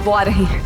वो आ रही है।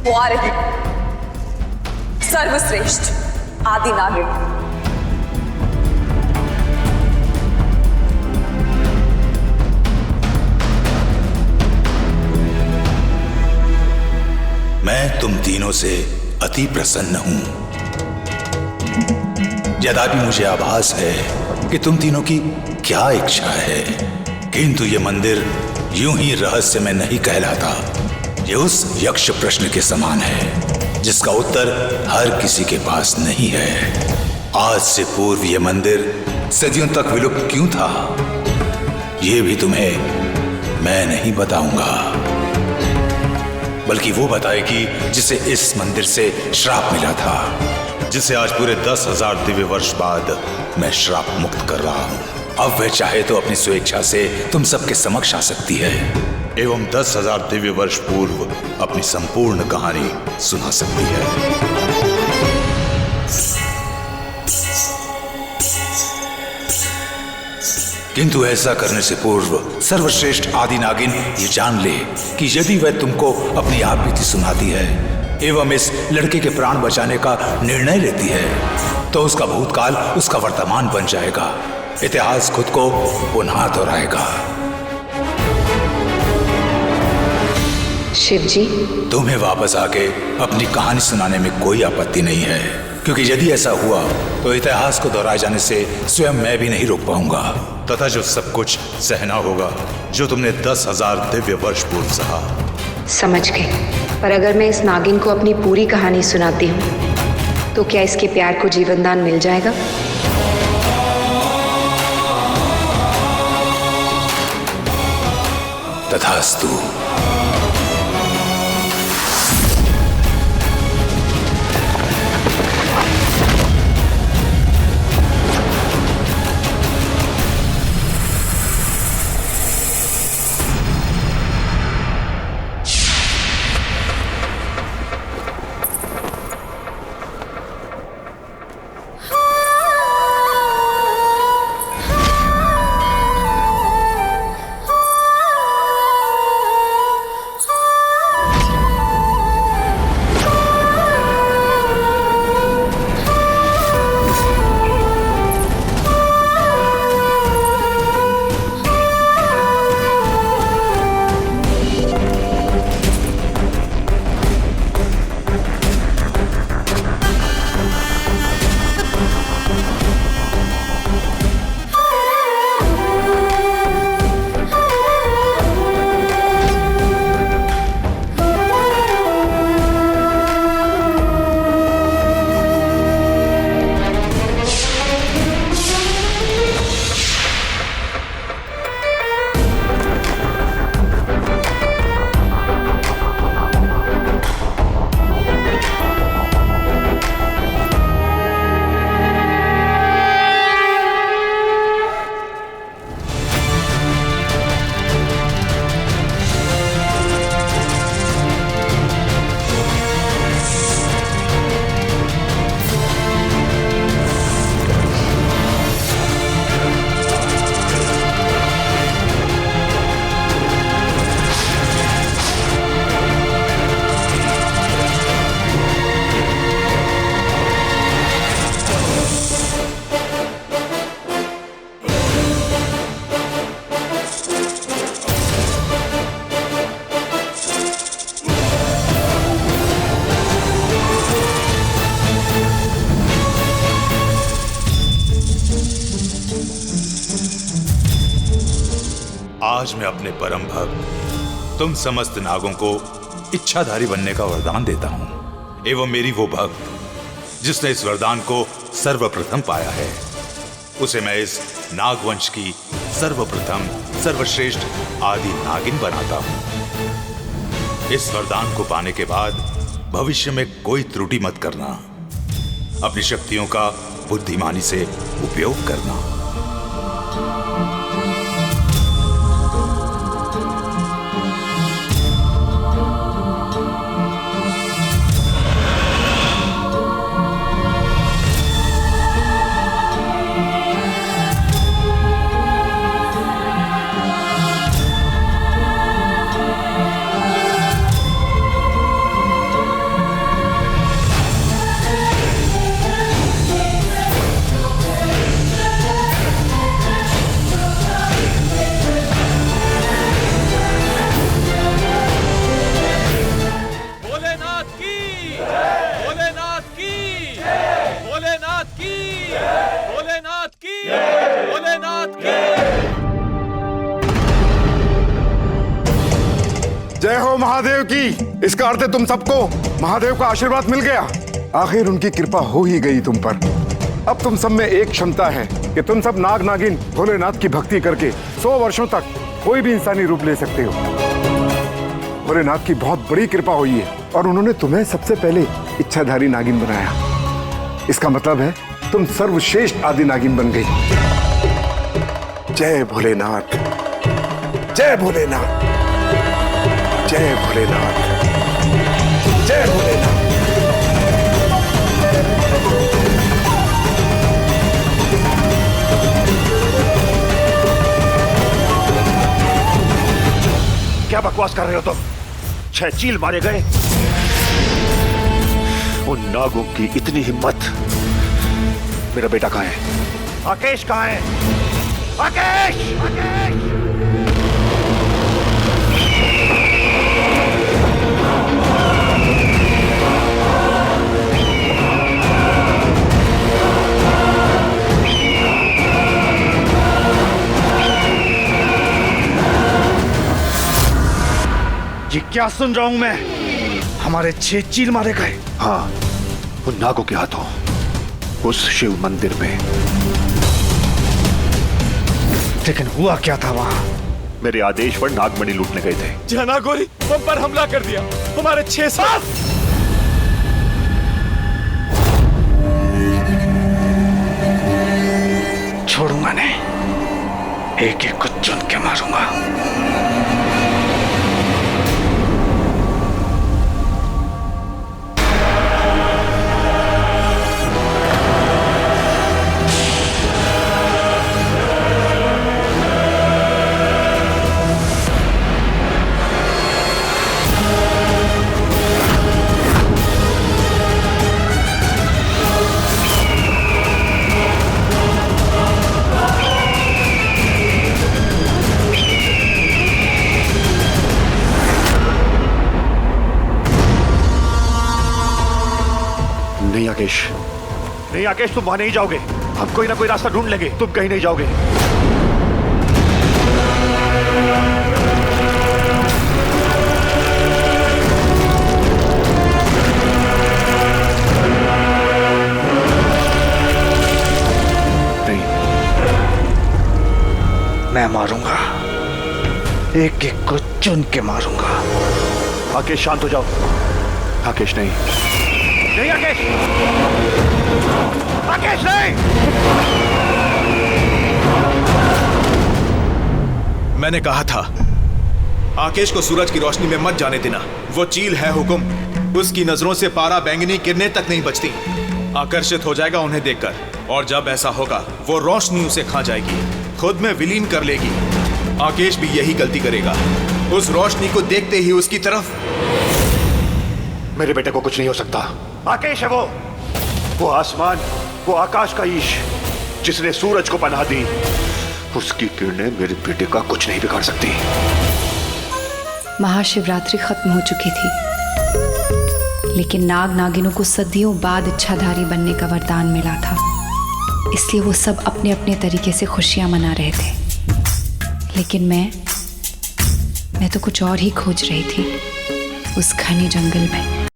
वो आ रही, सर्वश्रेष्ठ आदि नागिन। मैं तुम तीनों से अति प्रसन्न हूं। यद्यपि मुझे आभास है कि तुम तीनों की क्या इच्छा है, किंतु ये मंदिर यूं ही रहस्य में नहीं कहलाता। ये उस यक्ष प्रश्न के समान है जिसका उत्तर हर किसी के पास नहीं है। आज से पूर्व यह मंदिर सदियों तक विलुप्त क्यों था, यह भी तुम्हें मैं नहीं बताऊंगा, बल्कि वो बताएगी जिसे इस मंदिर से श्राप मिला था, जिसे आज पूरे 10,000 दिव्य वर्ष बाद मैं श्राप मुक्त कर रहा हूं। अब वह चाहे तो अपनी स्वेच्छा से तुम सबके समक्ष आ सकती है एवं 10,000 दिव्य वर्ष पूर्व अपनी संपूर्ण कहानी सुना सकती है। किंतु ऐसा करने से पूर्व सर्वश्रेष्ठ आदि नागिन ये जान ले कि यदि वह तुमको अपनी आप बीती सुनाती है एवं इस लड़के के प्राण बचाने का निर्णय लेती है, तो उसका भूतकाल उसका वर्तमान बन जाएगा। इतिहास खुद को पुनः दोहराएगा। शिव जी, तुम्हें वापस आके अपनी कहानी सुनाने में कोई आपत्ति नहीं है, क्योंकि यदि ऐसा हुआ तो इतिहास को दोहराए जाने से स्वयं मैं भी नहीं रोक पाऊंगा, तथा जो सब कुछ सहना होगा जो तुमने 10,000 दिव्य वर्ष पूर्व सहा। समझ गए। पर अगर मैं इस नागिन को अपनी पूरी कहानी सुनाती हूँ तो क्या इसके प्यार को जीवनदान मिल जाएगा? तथास्तु। आज मैं अपने परम भक्त तुम समस्त नागों को इच्छाधारी बनने का वरदान देता हूं एवं मेरी वो भक्त जिसने इस वरदान को सर्वप्रथम पाया है उसे मैं इस नागवंश की सर्वप्रथम सर्वश्रेष्ठ आदि नागिन बनाता हूं। इस वरदान को पाने के बाद भविष्य में कोई त्रुटि मत करना, अपनी शक्तियों का बुद्धिमानी से उपयोग करना। जय हो महादेव की। इसका अर्थ है तुम सबको महादेव का आशीर्वाद मिल गया। आखिर उनकी कृपा हो ही गई तुम पर। अब तुम सब में एक क्षमता है कि तुम सब नाग नागिन भोलेनाथ की भक्ति करके 100 वर्षों तक कोई भी इंसानी रूप ले सकते हो। भोलेनाथ की बहुत बड़ी कृपा हुई है और उन्होंने तुम्हें सबसे पहले इच्छाधारी नागिन बनाया। इसका मतलब है तुम सर्वश्रेष्ठ आदि नागिन बन गई। जय भोलेनाथ, जय भोलेनाथ, जय भोलेनाथ, जय भोलेनाथ। क्या बकवास कर रहे हो तुम? 6 चील मारे गए। उन नागों की इतनी हिम्मत। मेरा बेटा कहाँ है? आकेश कहाँ है? आकेश! आकेश! ये क्या सुन रहा हूं मैं? हमारे 6 चील मारे गए। हाँ, उन नागों के हाथों उस शिव मंदिर में। लेकिन हुआ क्या था वहां? मेरे आदेश पर नागमणि लूटने गए थे। जनागोरी हम पर हमला कर दिया। हमारे 6 साल। छोड़ूंगा नहीं, एक एक को चुन के मारूंगा। नहीं आकेश, नहीं आकेश, तुम वहां नहीं जाओगे। हम कोई ना कोई रास्ता ढूंढ लेंगे। तुम कहीं नहीं जाओगे। नहीं, मैं मारूंगा। एक एक को चुन के मारूंगा। आकेश शांत हो जाओ। आकेश नहीं, नहीं आकेश, आकेश नहीं। मैंने कहा था आकेश को सूरज की रोशनी में मत जाने देना। वो चील है हुकुम। उसकी नजरों से पारा बैंगनी किरणें तक नहीं बचती। आकर्षित हो जाएगा उन्हें देखकर, और जब ऐसा होगा वो रोशनी उसे खा जाएगी, खुद में विलीन कर लेगी। आकेश भी यही गलती करेगा, उस रोशनी को देखते ही उसकी तरफ। मेरे बेटे को कुछ नहीं हो सकता। आकेश है वो आसमान, वो आकाश का ईश जिसने सूरज को पनाह दी। उसकी किरणें मेरे बेटे का कुछ नहीं बिगाड़ सकती। महाशिवरात्रि खत्म हो चुकी थी, लेकिन नाग नागिनों को सदियों बाद इच्छाधारी बनने का वरदान मिला था। इसलिए वो सब अपने अपने तरीके से खुशियां मना रहे थे। लेकिन मैं मैं तो कुछ और ही खोज रही थी उस घने जंगल में।